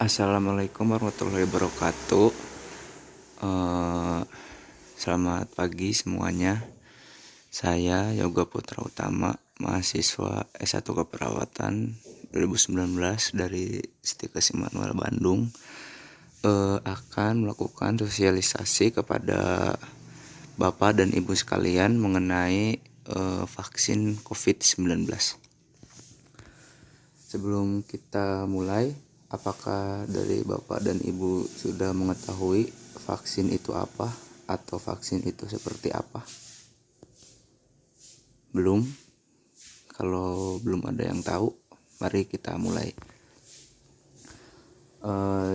Assalamualaikum warahmatullahi wabarakatuh. Eh, Selamat pagi semuanya. Saya Yoga Putra Utama, mahasiswa S1 Keperawatan 2019 dari Stikes Immanuel Bandung. Akan melakukan sosialisasi kepada Bapak dan Ibu sekalian mengenai vaksin COVID-19. Sebelum kita mulai, apakah dari Bapak dan Ibu sudah mengetahui vaksin itu apa atau vaksin itu seperti apa? Belum? Kalau belum ada yang tahu, mari kita mulai.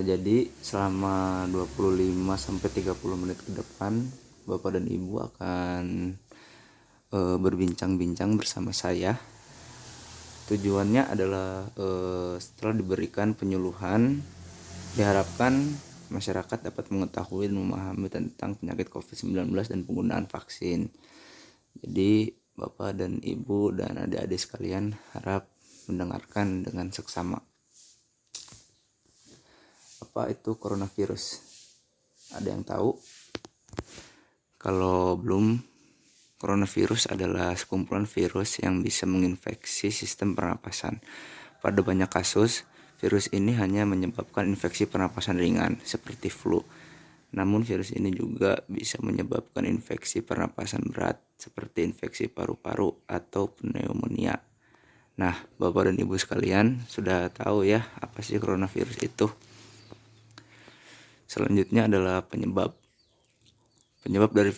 Jadi selama 25-30 menit ke depan, Bapak dan Ibu akan berbincang-bincang bersama saya. Tujuannya adalah setelah diberikan penyuluhan, diharapkan masyarakat dapat mengetahui dan memahami tentang penyakit COVID-19 dan penggunaan vaksin. Jadi Bapak dan Ibu dan adik-adik sekalian harap mendengarkan dengan seksama. Apa itu coronavirus? Ada yang tahu? Kalau belum, coronavirus adalah sekumpulan virus yang bisa menginfeksi sistem pernapasan. Pada banyak kasus, virus ini hanya menyebabkan infeksi pernapasan ringan seperti flu. Namun virus ini juga bisa menyebabkan infeksi pernapasan berat seperti infeksi paru-paru atau pneumonia. Nah, Bapak dan Ibu sekalian sudah tahu ya apa sih coronavirus itu. Selanjutnya adalah penyebab. Penyebab dari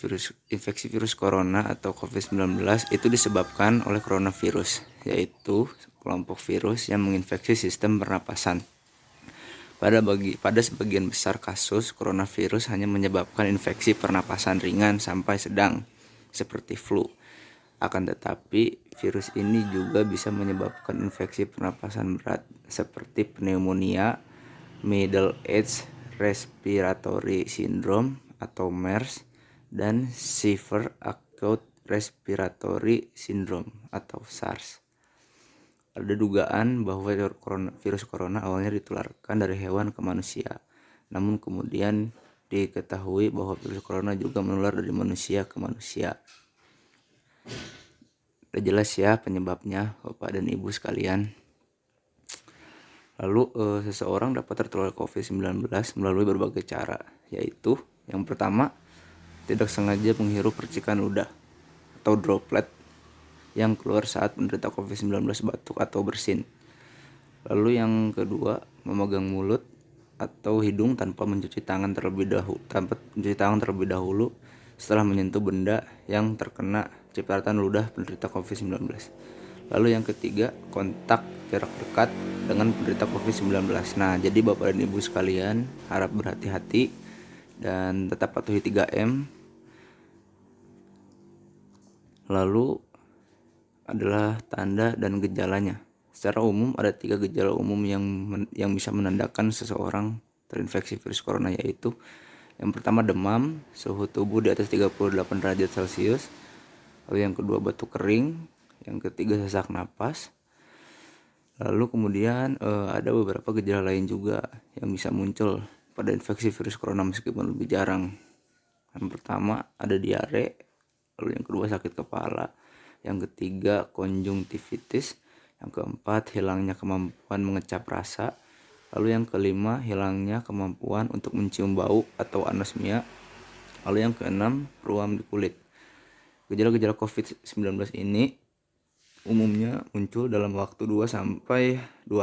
infeksi virus corona atau COVID-19 itu disebabkan oleh coronavirus, yaitu kelompok virus yang menginfeksi sistem pernapasan. Pada sebagian besar kasus, coronavirus hanya menyebabkan infeksi pernapasan ringan sampai sedang, seperti flu. Akan tetapi, virus ini juga bisa menyebabkan infeksi pernapasan berat, seperti pneumonia, Middle Age Respiratory Syndrome atau MERS, dan Severe Acute Respiratory Syndrome atau SARS. Ada dugaan bahwa virus corona awalnya ditularkan dari hewan ke manusia. Namun kemudian diketahui bahwa virus corona juga menular dari manusia ke manusia. Udah jelas ya penyebabnya, Bapak dan Ibu sekalian. Lalu seseorang dapat tertular COVID-19 melalui berbagai cara, yaitu yang pertama, tidak sengaja menghirup percikan ludah atau droplet yang keluar saat menderita COVID-19 batuk atau bersin. Lalu yang kedua, memegang mulut atau hidung tanpa mencuci tangan terlebih dahulu setelah menyentuh benda yang terkena cipratan ludah penderita COVID-19. Lalu yang ketiga, kontak jarak dekat dengan penderita COVID-19. Nah, jadi Bapak dan Ibu sekalian harap berhati-hati dan tetap patuhi 3M. Lalu adalah tanda dan gejalanya. Secara umum ada 3 gejala umum yang bisa menandakan seseorang terinfeksi virus corona, yaitu yang pertama demam, suhu tubuh di atas 38 derajat Celcius. Lalu yang kedua batuk kering, yang ketiga sesak napas. Lalu kemudian ada beberapa gejala lain juga yang bisa muncul pada infeksi virus corona meskipun lebih jarang. Yang pertama ada diare, lalu yang kedua sakit kepala, yang ketiga konjungtivitis, yang keempat hilangnya kemampuan mengecap rasa, lalu yang kelima hilangnya kemampuan untuk mencium bau atau anosmia, lalu yang keenam ruam di kulit. Gejala-gejala COVID-19 ini umumnya muncul dalam waktu 2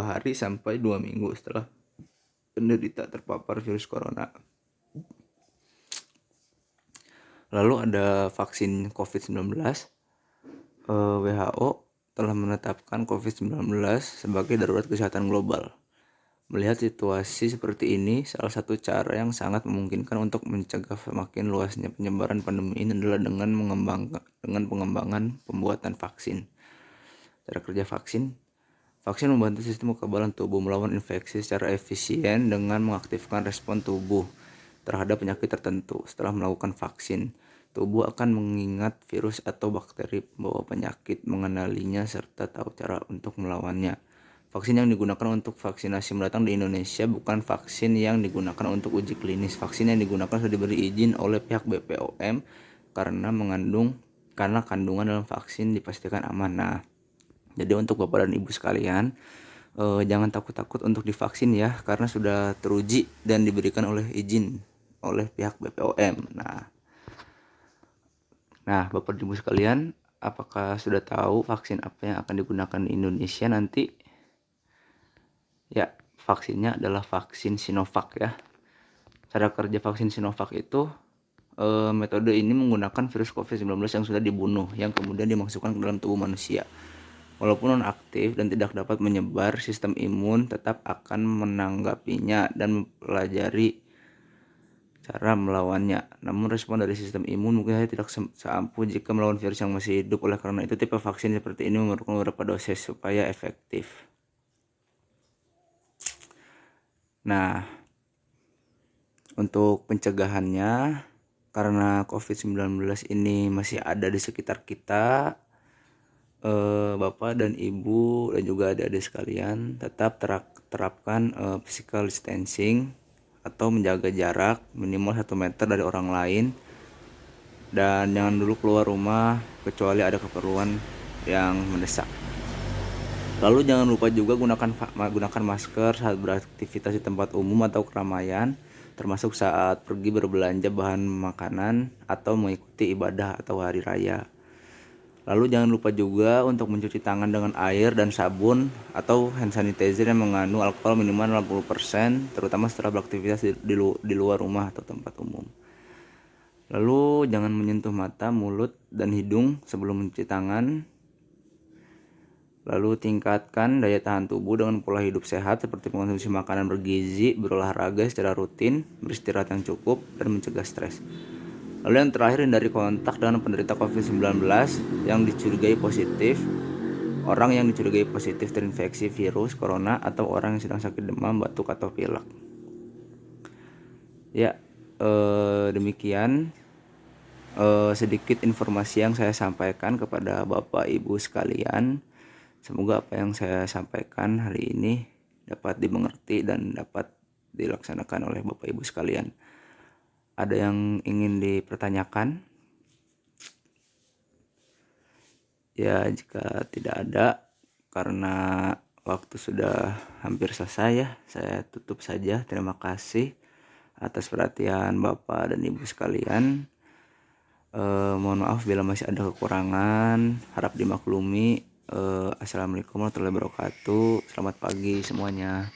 hari sampai 2 minggu setelah penderita terpapar virus corona. Lalu ada vaksin COVID-19. WHO telah menetapkan COVID-19 sebagai darurat kesehatan global. Melihat situasi seperti ini, salah satu cara yang sangat memungkinkan untuk mencegah semakin luasnya penyebaran pandemi ini adalah dengan pengembangan pembuatan vaksin. Cara kerja vaksin. Vaksin membantu sistem kekebalan tubuh melawan infeksi secara efisien dengan mengaktifkan respon tubuh terhadap penyakit tertentu. Setelah melakukan vaksin, tubuh akan mengingat virus atau bakteri pembawa penyakit, mengenalinya serta tahu cara untuk melawannya. Vaksin yang digunakan untuk vaksinasi mendatang di Indonesia bukan vaksin yang digunakan untuk uji klinis. Vaksin yang digunakan sudah diberi izin oleh pihak BPOM karena kandungan dalam vaksin dipastikan aman. Nah, jadi untuk Bapak dan Ibu sekalian, jangan takut-takut untuk divaksin ya, karena sudah teruji dan diberikan izin oleh pihak BPOM. Nah, Bapak dan Ibu sekalian, apakah sudah tahu vaksin apa yang akan digunakan di Indonesia nanti? Ya, vaksinnya adalah vaksin Sinovac ya. Cara kerja vaksin Sinovac itu, metode ini menggunakan virus COVID-19 yang sudah dibunuh, yang kemudian dimasukkan ke dalam tubuh manusia. Walaupun non-aktif dan tidak dapat menyebar, sistem imun tetap akan menanggapinya dan mempelajari cara melawannya. Namun respon dari sistem imun mungkin saja tidak seampuh jika melawan virus yang masih hidup. Oleh karena itu, tipe vaksin seperti ini memerlukan beberapa dosis supaya efektif. Nah, untuk pencegahannya, karena COVID-19 ini masih ada di sekitar kita, Bapak dan Ibu dan juga adik-adik sekalian tetap terapkan physical distancing atau menjaga jarak minimal 1 meter dari orang lain, dan jangan dulu keluar rumah kecuali ada keperluan yang mendesak. Lalu jangan lupa juga gunakan masker saat beraktivitas di tempat umum atau keramaian, termasuk saat pergi berbelanja bahan makanan atau mengikuti ibadah atau hari raya. Lalu jangan lupa juga untuk mencuci tangan dengan air dan sabun atau hand sanitizer yang mengandung alkohol minimal 60%, terutama setelah beraktivitas di luar rumah atau tempat umum. Lalu jangan menyentuh mata, mulut, dan hidung sebelum mencuci tangan. Lalu tingkatkan daya tahan tubuh dengan pola hidup sehat seperti mengonsumsi makanan bergizi, berolahraga secara rutin, beristirahat yang cukup, dan mencegah stres. Lalu yang terakhir, hindari kontak dengan penderita COVID-19 yang dicurigai positif, orang yang dicurigai positif terinfeksi virus corona, atau orang yang sedang sakit demam, batuk, atau pilek. Ya, demikian sedikit informasi yang saya sampaikan kepada Bapak Ibu sekalian. Semoga apa yang saya sampaikan hari ini dapat dimengerti dan dapat dilaksanakan oleh Bapak Ibu sekalian. Ada yang ingin dipertanyakan? Ya, jika tidak ada, karena waktu sudah hampir selesai ya, saya tutup saja. Terima kasih atas perhatian Bapak dan Ibu sekalian. Mohon maaf bila masih ada kekurangan, harap dimaklumi. Assalamualaikum warahmatullahi wabarakatuh. Selamat pagi semuanya.